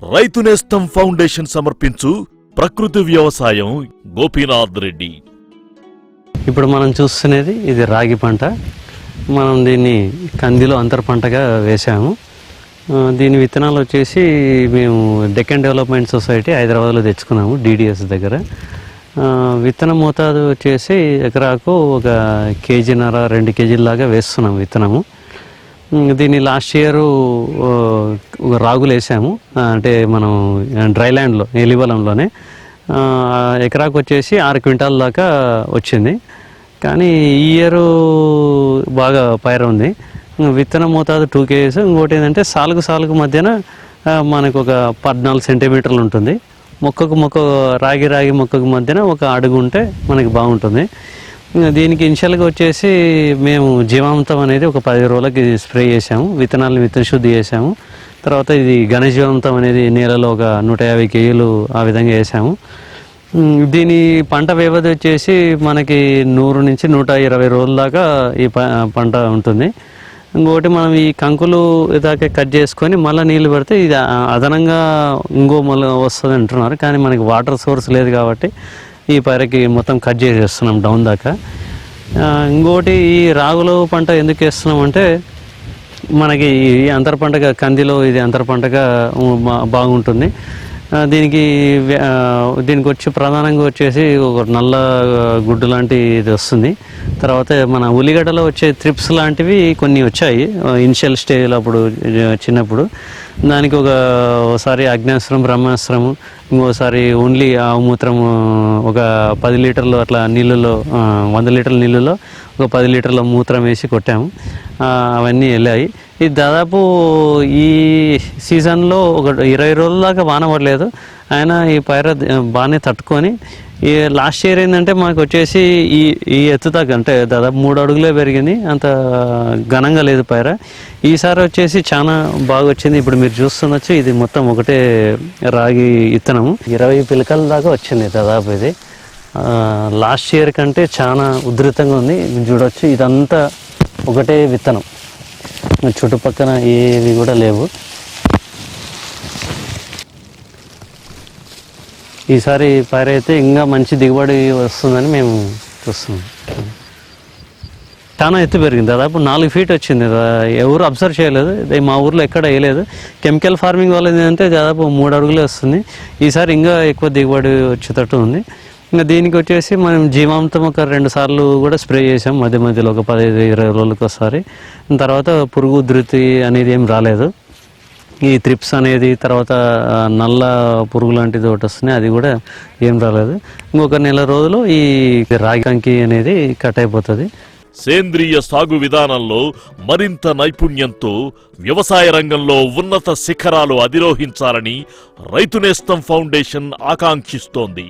రైతు నేస్తం ఫౌండేషన్ సమర్పించు ప్రకృతి వ్యవసాయం గోపీనాథ్ రెడ్డి. ఇప్పుడు మనం చూస్తున్నది ఇది రాగి పంట. మనం దీన్ని కందిలో అంతర పంటగా వేసాము. దీని విత్తనాలు వచ్చేసి మేము డెక్కన్ డెవలప్మెంట్ సొసైటీ హైదరాబాద్లో తెచ్చుకున్నాము డిడిఎస్ దగ్గర. విత్తనం మోతాదు వచ్చేసి ఎకరాకు 1.5 కేజీన్నర 2 కేజీల దాకా వేస్తున్నాము విత్తనము. దీన్ని లాస్ట్ ఇయర్ రాగులు వేసాము, అంటే మనం డ్రై ల్యాండ్లో ఎలివలంలోనే. ఎకరాకు వచ్చేసి 6 క్వింటాల దాకా వచ్చింది. కానీ ఈ ఇయర్ బాగా పైర ఉంది. విత్తనం మోతాదు 2 కేజీస్. ఇంకోటి ఏంటంటే సాలుకు మధ్యన మనకు ఒక 14 సెంటీమీటర్లు ఉంటుంది. మొక్క రాగి మొక్కకు మధ్యన 1 అడుగు ఉంటే మనకి బాగుంటుంది. దీనికి ఇనిషియల్గా వచ్చేసి మేము జీవామృతం అనేది ఒక 10 రోజులకి స్ప్రే చేసాము. విత్తనాలను విత్తన శుద్ధి చేసాము. తర్వాత ఇది ఘనజీవామృతం అనేది నేలలో ఒక 150 కేజీలు ఆ విధంగా వేసాము. దీని పంట వ్యవధి వచ్చేసి మనకి 100 నుంచి 120 రోజుల దాకా ఈ పంట ఉంటుంది. ఇంకోటి మనం ఈ కంకులు దాకా కట్ చేసుకొని మళ్ళీ నీళ్ళు పెడితే ఇది అదనంగా మళ్ళీ వస్తుంది అంటున్నారు. కానీ మనకి వాటర్ సోర్స్ లేదు కాబట్టి ఈ పైరకి మొత్తం కట్ చేసేస్తున్నాం డౌన్ దాకా. ఇంకోటి ఈ రాగుల పంట ఎందుకు వేస్తున్నాం అంటే మనకి ఈ అంతర పంటగా కందిలో ఇది అంతర పంటగా బాగుంటుంది. దీనికి వచ్చి ప్రధానంగా వచ్చేసి ఒక నల్ల గుడ్డు లాంటి ఇది వస్తుంది. తర్వాత మన ఉల్లిగడ్డలో వచ్చే త్రిప్స్ లాంటివి కొన్ని వచ్చాయి ఇనిషియల్ స్టేజ్లో అప్పుడు చిన్నప్పుడు. దానికి ఒకసారి అగ్నేస్త్రం బ్రహ్మాస్త్రము, ఇంకోసారి ఓన్లీ ఆవుమూత్రము ఒక 10 లీటర్లు అట్లా నీళ్ళలో 100 లీటర్ల నీళ్ళలో ఒక 10 లీటర్ల మూత్రం వేసి కొట్టాము. అవన్నీ వెళ్ళాయి. ఇది దాదాపు ఈ సీజన్లో ఒక 20 రోజుల దాకా వాన పడలేదు. ఆయన ఈ పైర బాగానే తట్టుకొని ఈ లాస్ట్ ఇయర్ ఏంటంటే మనకు వచ్చేసి ఈ ఎత్తు దాకా అంటే దాదాపు 3 అడుగులే పెరిగింది. అంత ఘనంగా లేదు పైర. ఈసారి వచ్చేసి చాలా బాగా వచ్చింది. ఇప్పుడు మీరు చూస్తుండొచ్చు, ఇది మొత్తం ఒకటే రాగి విత్తనము. 20 పిలకల దాకా వచ్చింది దాదాపు. ఇది లాస్ట్ ఇయర్ కంటే చాలా ఉధృతంగా ఉంది. చూడవచ్చు, ఇదంతా ఒకటే విత్తనం, చుట్టుపక్కన ఏవి కూడా లేవు. ఈసారి పైర అయితే ఇంకా మంచి దిగుబడి వస్తుందని మేము చూస్తున్నాం. చాలా ఎత్తు పెరిగింది, దాదాపు 4 ఫీట్ వచ్చింది. ఎవరు అబ్జర్వ్ చేయలేదు, మా ఊర్లో ఎక్కడ వేయలేదు. కెమికల్ ఫార్మింగ్ వల్ల ఏంటంటే దాదాపు 3 అడుగులే వస్తుంది. ఈసారి ఇంకా ఎక్కువ దిగుబడి వచ్చేటట్టు ఉంది. ఇంకా దీనికి వచ్చేసి మనం జీవామృతం ఒక 2 సార్లు కూడా స్ప్రే చేసాం మధ్యలో ఒక 15-20 రోజులకు ఒకసారి. తర్వాత పురుగు ఉధృతి అనేది ఏం రాలేదు. ఈ త్రిప్స్ అనేది తర్వాత నల్ల పురుగు లాంటిది ఒకటి వస్తుంది, అది కూడా ఏం రాలేదు. ఇంకొక నెల రోజులు ఈ రాగి కంకి అనేది కట్ అయిపోతుంది. సేంద్రియ సాగు విధానంలో మరింత నైపుణ్యంతో వ్యవసాయ రంగంలో ఉన్నత శిఖరాలు అధిరోహించాలని రైతు నేస్తం ఫౌండేషన్ ఆకాంక్షిస్తోంది.